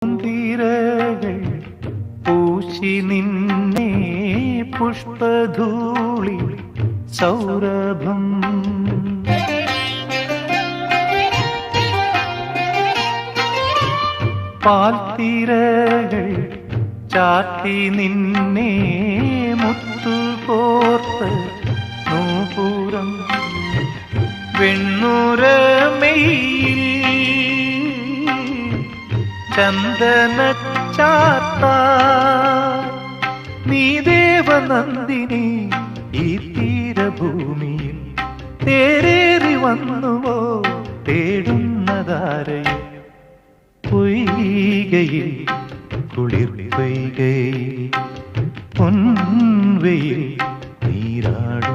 പൂന്തിരകൾ പൂശി നിന്നെ പുഷ്പധൂളി സൗരഭം പാൽത്തിരകൾ ചാത്തി നിന്നെ മുത്തുകോർത്ത് നൂപുരം വെണ്ണുരമയിൽ ചന്ദനച്ചാത്ത നീ ദേവനന്ദിനി ഈ തീരഭൂമിയിൽ തേരേറി വന്നുവോ തേടുന്നതാരയും പൊയ്കയിൽ കുളിർ പെയ്കയിൽ പൊൻവെയിൽ നീരാടും